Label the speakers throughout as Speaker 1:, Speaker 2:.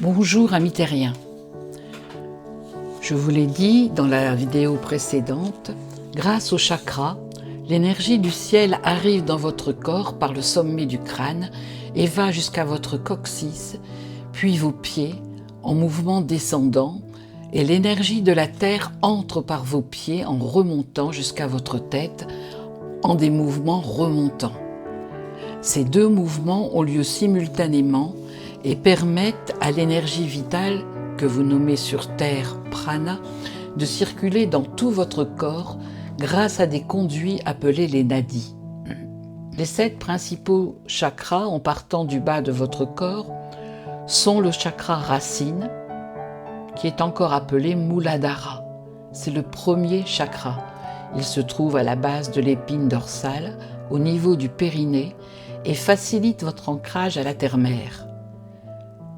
Speaker 1: Bonjour amis terriens. Je vous l'ai dit dans la vidéo précédente, grâce au chakra, l'énergie du ciel arrive dans votre corps par le sommet du crâne et va jusqu'à votre coccyx, puis vos pieds en mouvement descendant, et l'énergie de la terre entre par vos pieds en remontant jusqu'à votre tête en des mouvements remontants. Ces deux mouvements ont lieu simultanément et permettent à l'énergie vitale que vous nommez sur terre prana de circuler dans tout votre corps grâce à des conduits appelés les nadis. Les 7 principaux chakras en partant du bas de votre corps sont le chakra racine, qui est encore appelé Muladhara. C'est le premier chakra. Il se trouve à la base de l'épine dorsale, au niveau du périnée, et facilite votre ancrage à la terre-mère.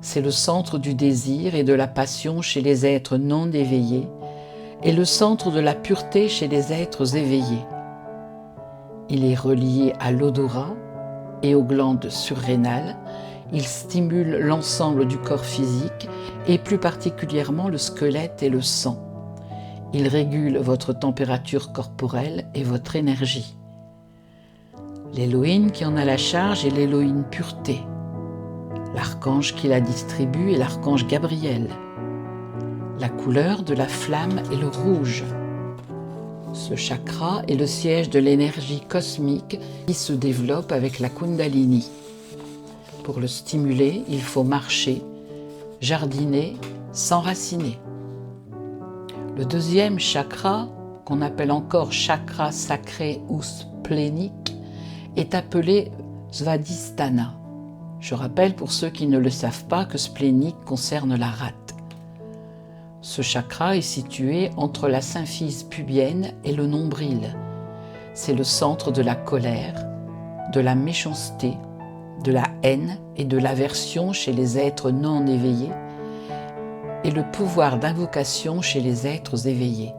Speaker 1: C'est le centre du désir et de la passion chez les êtres non éveillés et le centre de la pureté chez les êtres éveillés. Il est relié à l'odorat et aux glandes surrénales. Il stimule l'ensemble du corps physique et plus particulièrement le squelette et le sang. Il régule votre température corporelle et votre énergie. L'Élohim qui en a la charge est l'Élohim pureté. L'archange qui la distribue est l'archange Gabriel. La couleur de la flamme est le rouge. Ce chakra est le siège de l'énergie cosmique qui se développe avec la Kundalini. Pour le stimuler, il faut marcher, jardiner, s'enraciner. Le deuxième chakra, qu'on appelle encore chakra sacré ou splénique, est appelé Svadhisthana. Je rappelle pour ceux qui ne le savent pas que splénique concerne la rate. Ce chakra est situé entre la symphyse pubienne et le nombril. C'est le centre de la colère, de la méchanceté, de la haine et de l'aversion chez les êtres non éveillés et le pouvoir d'invocation chez les êtres éveillés.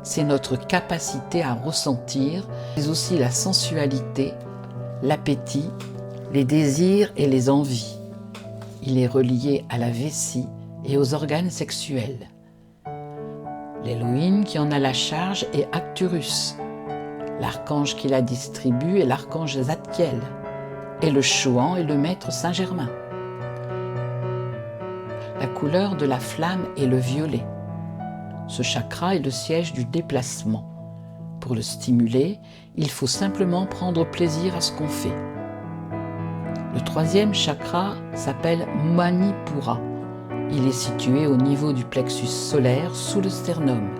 Speaker 1: C'est notre capacité à ressentir, mais aussi la sensualité, l'appétit, les désirs et les envies. Il est relié à la vessie et aux organes sexuels. L'Élohim qui en a la charge est Arcturus. L'archange qui la distribue est l'archange Zadkiel. Et le chouan est le maître Saint-Germain. La couleur de la flamme est le violet. Ce chakra est le siège du déplacement. Pour le stimuler, il faut simplement prendre plaisir à ce qu'on fait. Le troisième chakra s'appelle Manipura. Il est situé au niveau du plexus solaire sous le sternum.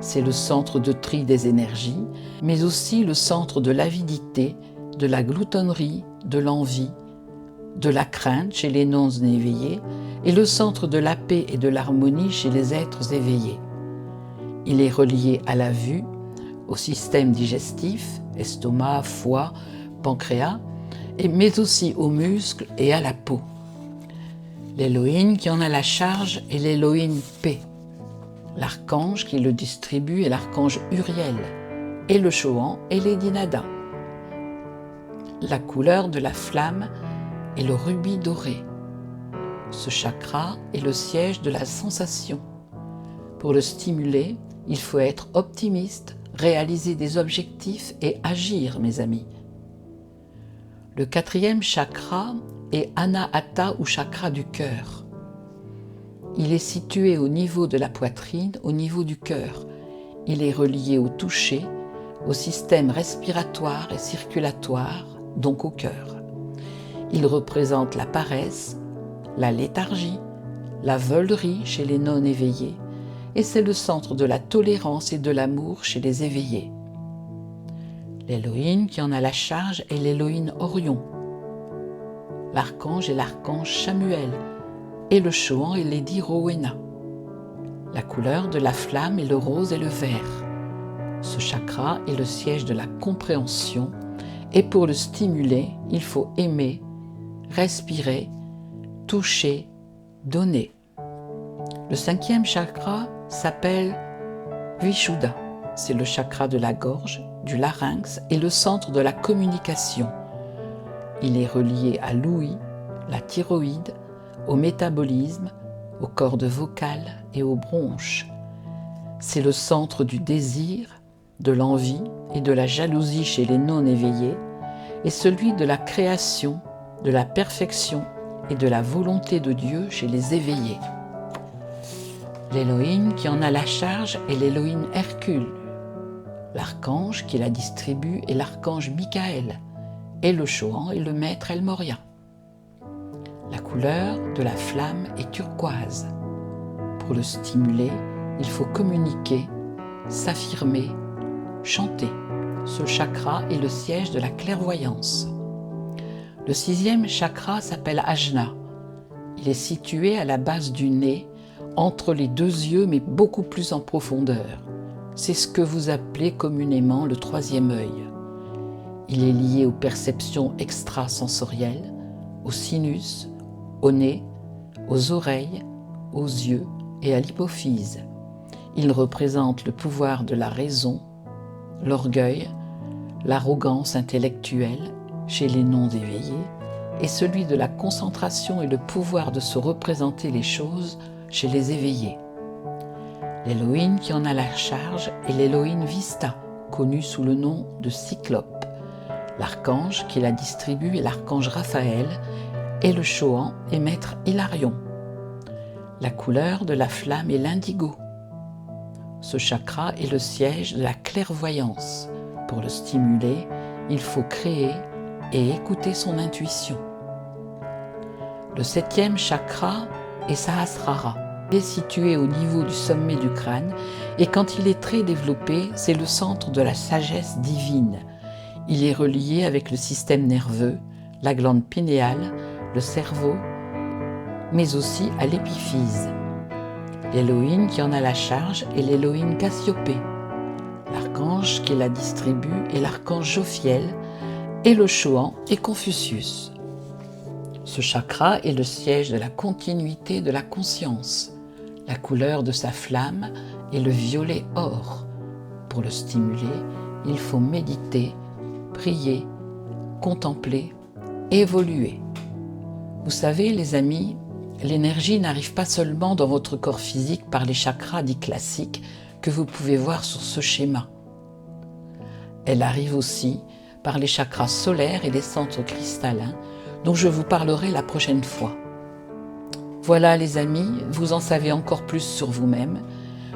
Speaker 1: C'est le centre de tri des énergies, mais aussi le centre de l'avidité, de la gloutonnerie, de l'envie, de la crainte chez les non-éveillés et le centre de la paix et de l'harmonie chez les êtres éveillés. Il est relié à la vue, au système digestif, estomac, foie, pancréas, mais aussi aux muscles et à la peau. L'Élohim qui en a la charge est l'Élohim paix. L'archange qui le distribue est l'archange Uriel, et le chouan est Lady Nada. La couleur de la flamme est le rubis doré. Ce chakra est le siège de la sensation. Pour le stimuler, il faut être optimiste, réaliser des objectifs et agir, mes amis. Le quatrième chakra est Anahata ou chakra du cœur. Il est situé au niveau de la poitrine, au niveau du cœur. Il est relié au toucher, au système respiratoire et circulatoire, donc au cœur. Il représente la paresse, la léthargie, la veulerie chez les non-éveillés, et c'est le centre de la tolérance et de l'amour chez les éveillés. L'Élohim qui en a la charge est l'Élohim Orion. L'archange est l'archange Chamuel, et le chouan est Lady Rowena. La couleur de la flamme est le rose et le vert. Ce chakra est le siège de la compréhension, et pour le stimuler, il faut aimer, respirer, toucher, donner. Le cinquième chakra s'appelle Vishuddha. C'est le chakra de la gorge, du larynx et le centre de la communication. Il est relié à l'ouïe, la thyroïde, au métabolisme, aux cordes vocales et aux bronches. C'est le centre du désir, de l'envie et de la jalousie chez les non-éveillés et celui de la création, de la perfection et de la volonté de Dieu chez les éveillés. L'Élohim qui en a la charge est l'Élohim Hercule. L'archange qui la distribue est l'archange Michael, et le Chohan est le maître El Moria. La couleur de la flamme est turquoise. Pour le stimuler, il faut communiquer, s'affirmer, chanter. Ce chakra est le siège de la clairvoyance. Le 6e chakra s'appelle Ajna. Il est situé à la base du nez, entre les 2 yeux, mais beaucoup plus en profondeur. C'est ce que vous appelez communément le 3e œil. Il est lié aux perceptions extrasensorielles, au sinus, au nez, aux oreilles, aux yeux et à l'hypophyse. Il représente le pouvoir de la raison, l'orgueil, l'arrogance intellectuelle chez les non-éveillés et celui de la concentration et le pouvoir de se représenter les choses chez les éveillés. L'Élohim qui en a la charge est l'Élohim Vista, connu sous le nom de Cyclope. L'archange qui la distribue est l'archange Raphaël et le Chohan est maître Hilarion. La couleur de la flamme est l'indigo. Ce chakra est le siège de la clairvoyance. Pour le stimuler, il faut créer et écouter son intuition. Le 7e chakra est Sahasrara. Il est situé au niveau du sommet du crâne et quand il est très développé, c'est le centre de la sagesse divine. Il est relié avec le système nerveux, la glande pinéale, le cerveau, mais aussi à l'épiphyse. L'Élohim qui en a la charge est l'Élohim Cassiopée. L'archange qui la distribue est l'archange Jophiel et le Chohan est Confucius. Ce chakra est le siège de la continuité de la conscience. La couleur de sa flamme est le violet or. Pour le stimuler, il faut méditer, prier, contempler, évoluer. Vous savez, les amis, l'énergie n'arrive pas seulement dans votre corps physique par les chakras dits classiques que vous pouvez voir sur ce schéma. Elle arrive aussi par les chakras solaires et les centres cristallins dont je vous parlerai la prochaine fois. Voilà les amis, vous en savez encore plus sur vous-même.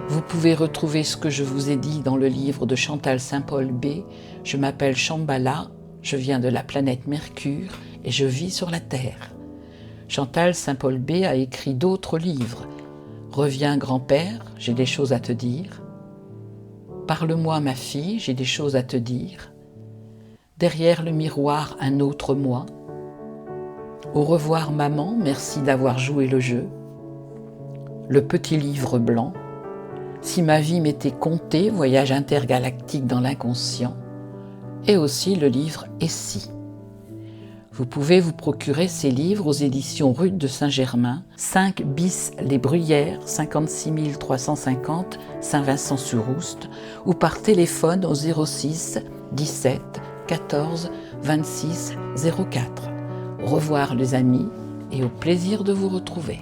Speaker 1: Vous pouvez retrouver ce que je vous ai dit dans le livre de Chantal Saint-Paul B. Je m'appelle Shambhala, je viens de la planète Mercure et je vis sur la Terre. Chantal Saint-Paul B. a écrit d'autres livres. Reviens grand-père, j'ai des choses à te dire. Parle-moi ma fille, j'ai des choses à te dire. Derrière le miroir, un autre moi. Au revoir maman, merci d'avoir joué le jeu. Le petit livre blanc. Si ma vie m'était comptée, voyage intergalactique dans l'inconscient. Et aussi le livre Et si. Vous pouvez vous procurer ces livres aux éditions Rue de Saint-Germain, 5 bis Les Bruyères, 56 350 Saint-Vincent-sur-Oust, ou par téléphone au 06 17 14 26 04. Au revoir les amis et au plaisir de vous retrouver.